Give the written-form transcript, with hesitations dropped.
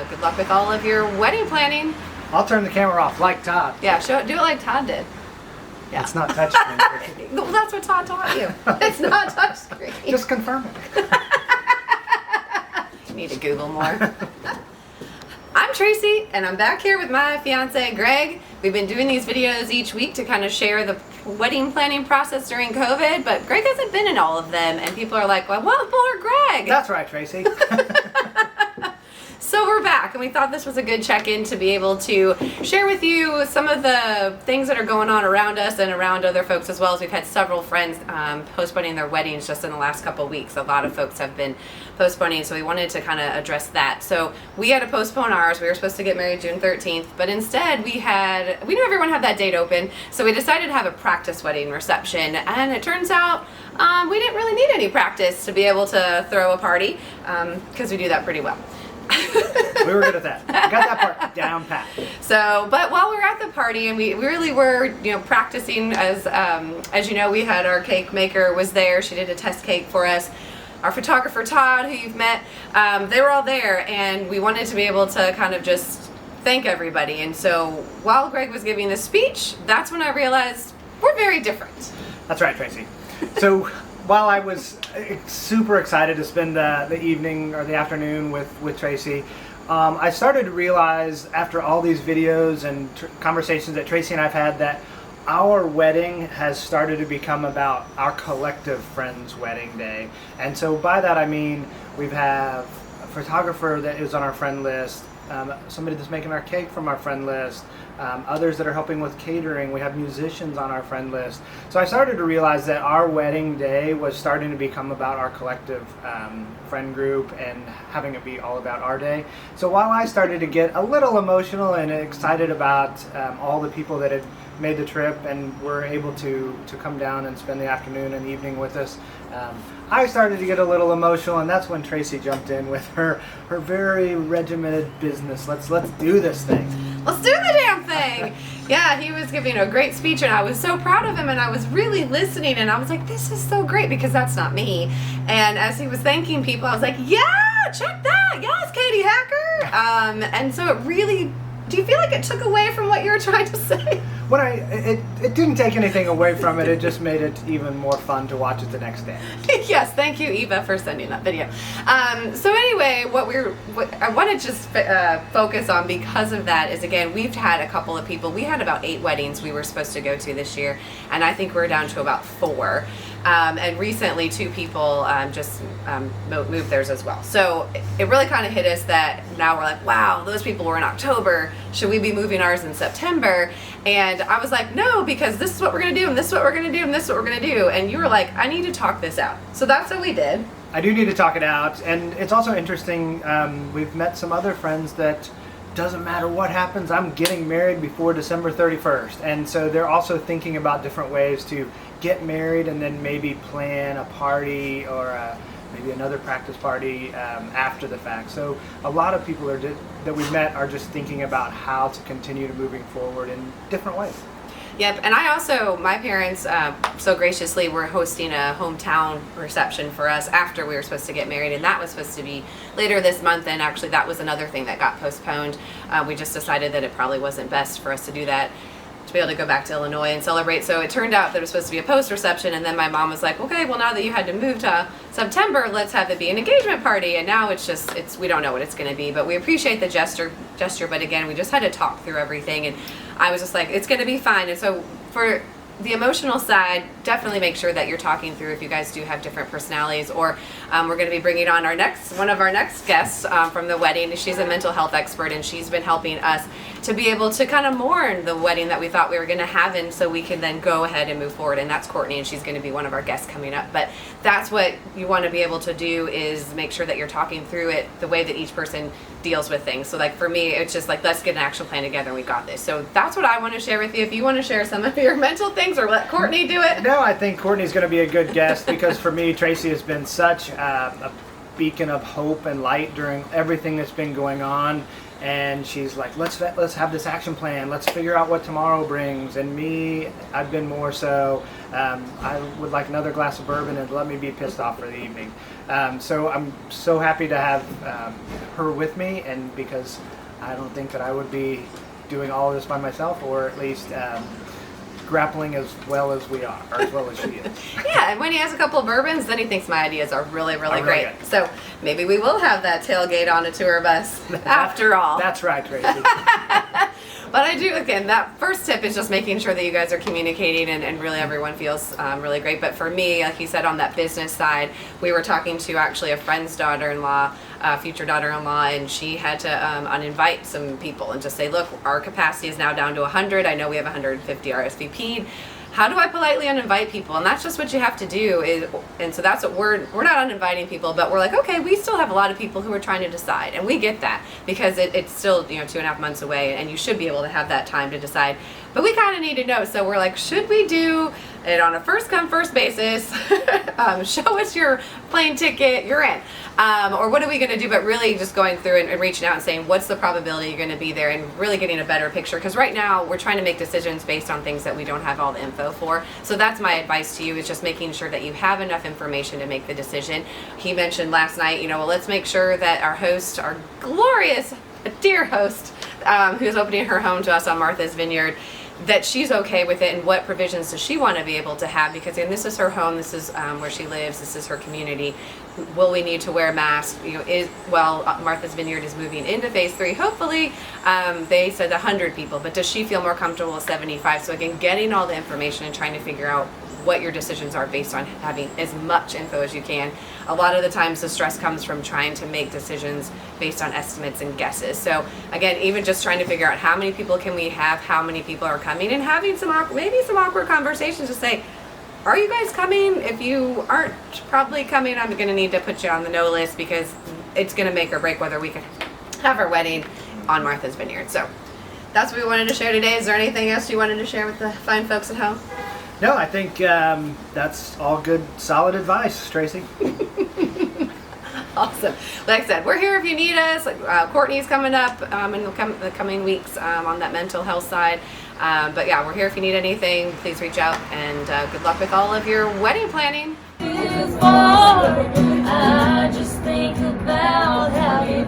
good luck with all of your wedding planning. I'll turn the camera off like Todd. Yeah, do it like Todd did. Yeah. It's not touchscreen. Well, that's what Todd taught you. It's not touchscreen. Just confirm it. You need to Google more. I'm Tracy, and I'm back here with my fiance, Greg. We've been doing these videos each week to kind of share the wedding planning process during COVID, but Greg hasn't been in all of them, and people are like, well, poor Greg. That's right, Tracy. So we're back, and we thought this was a good check-in to be able to share with you some of the things that are going on around us and around other folks as well. As we've had several friends postponing their weddings just in the last couple of weeks. A lot of folks have been postponing, so we wanted to kind of address that. So we had to postpone ours. We were supposed to get married June 13th, but instead we knew everyone had that date open, so we decided to have a practice wedding reception, and it turns out we didn't really need any practice to be able to throw a party because we do that pretty well. We were good at that. Got that part down pat. So, but while we were at the party, and we really were, practicing, as you know, we had our cake maker was there. She did a test cake for us. Our photographer Todd, who you've met, they were all there, and we wanted to be able to kind of just thank everybody. And so, while Greg was giving the speech, that's when I realized we're very different. That's right, Tracy. So, while I was super excited to spend the evening or the afternoon with Tracy, I started to realize after all these videos and conversations that Tracy and I've had that our wedding has started to become about our collective friends' wedding day. And so by that I mean we have a photographer that is on our friend list, somebody that's making our cake from our friend list, others that are helping with catering. We have musicians on our friend list. So I started to realize that our wedding day was starting to become about our collective friend group and having it be all about our day. So while I started to get a little emotional and excited about all the people that had made the trip and were able to come down and spend the afternoon and evening with us, I started to get a little emotional, and that's when Tracy jumped in with her very regimented business. Let's do this thing. Let's do the damn thing. Yeah, he was giving a great speech, and I was so proud of him, and I was really listening, and I was like, this is so great, because that's not me. And as he was thanking people, I was like, yeah, check that. Yes, Katie Hacker. And so it really, do you feel like it took away from what you were trying to say? When it didn't take anything away from it. It just made it even more fun to watch it the next day. Yes, thank you, Eva, for sending that video. So anyway, what I want to just focus on because of that is, again, we've had a couple of people. We had about 8 weddings we were supposed to go to this year, and I think we're down to about 4. And recently 2 people just moved theirs as well. So it really kind of hit us that now we're like, wow, those people were in October. Should we be moving ours in September? And I was like, no, because this is what we're going to do, and this is what we're going to do, and this is what we're going to do. And you were like, I need to talk this out. So that's what we did. I do need to talk it out. And it's also interesting, we've met some other friends that doesn't matter what happens, I'm getting married before December 31st. And so they're also thinking about different ways to get married and then maybe plan a party or maybe another practice party after the fact. So a lot of people that we've met are just thinking about how to continue to moving forward in different ways. Yep, and I also, my parents so graciously were hosting a hometown reception for us after we were supposed to get married, and that was supposed to be later this month, and actually that was another thing that got postponed. We just decided that it probably wasn't best for us to do that, to be able to go back to Illinois and celebrate. So it turned out that it was supposed to be a post reception, and then my mom was like, okay, well, now that you had to move to September, let's have it be an engagement party. And now we don't know what it's going to be, but we appreciate the gesture, but again, we just had to talk through everything, and I was just like, it's going to be fine. And so for the emotional side, definitely make sure that you're talking through if you guys do have different personalities, or we're going to be bringing on one of our next guests from the wedding. She's a mental health expert, and she's been helping us to be able to kind of mourn the wedding that we thought we were going to have, and so we can then go ahead and move forward. And that's Courtney, and she's going to be one of our guests coming up. But that's what you want to be able to do, is make sure that you're talking through it the way that each person deals with things. So like for me, it's just like, let's get an action plan together and we got this. So that's what I want to share with you. If you want to share some of your mental things, or let Courtney do it. No, I think Courtney's going to be a good guest, because for me, Tracy has been such a beacon of hope and light during everything that's been going on. and she's like, let's have this action plan. Let's figure out what tomorrow brings. And me, I've been more so, I would like another glass of bourbon and let me be pissed off for the evening. So I'm so happy to have her with me, and because I don't think that I would be doing all of this by myself, or at least grappling as well as we are, or as well as she is. Yeah, and when he has a couple of bourbons, then he thinks my ideas are really, really great. Good. So maybe we will have that tailgate on a tour bus after all. That's right, Tracy. But I do, again, that first tip is just making sure that you guys are communicating and really everyone feels really great. But for me, like you said, on that business side, we were talking to actually a friend's daughter-in-law, future daughter-in-law, and she had to uninvite some people and just say, look, our capacity is now down to 100. I know we have 150 RSVP'd. How do I politely uninvite people? And that's just what you have to do. And so that's what we're not uninviting people, but we're like, okay, we still have a lot of people who are trying to decide, and we get that because it's still 2.5 months away, and you should be able to have that time to decide. But we kind of need to know. So we're like, should we do it on a first come first basis? Show us your plane ticket, you're in. Or what are we going to do? But really just going through and reaching out and saying, what's the probability you're going to be there, and really getting a better picture. Because right now we're trying to make decisions based on things that we don't have all the info for. So that's my advice to you, is just making sure that you have enough information to make the decision. He mentioned last night, well, let's make sure that our host, our glorious, dear host, who's opening her home to us on Martha's Vineyard, that she's okay with it, and what provisions does she want to be able to have, because this is her home, this is where she lives, this is her community. Will we need to wear masks? Martha's Vineyard is moving into phase 3, hopefully. They said 100 people, but does she feel more comfortable with 75? So again, getting all the information and trying to figure out what your decisions are based on having as much info as you can. A lot of the times the stress comes from trying to make decisions based on estimates and guesses. So again, even just trying to figure out how many people can we have, how many people are coming, and having maybe some awkward conversations to say, are you guys coming? If you aren't probably coming, I'm going to need to put you on the no list, because it's going to make or break whether we can have our wedding on Martha's Vineyard. So that's what we wanted to share today. Is there anything else you wanted to share with the fine folks at home? No, I think that's all good, solid advice, Tracy. Awesome. Like I said, we're here if you need us. Courtney's coming up in the coming weeks on that mental health side. But yeah, we're here if you need anything. Please reach out, and good luck with all of your wedding planning. I just think about how you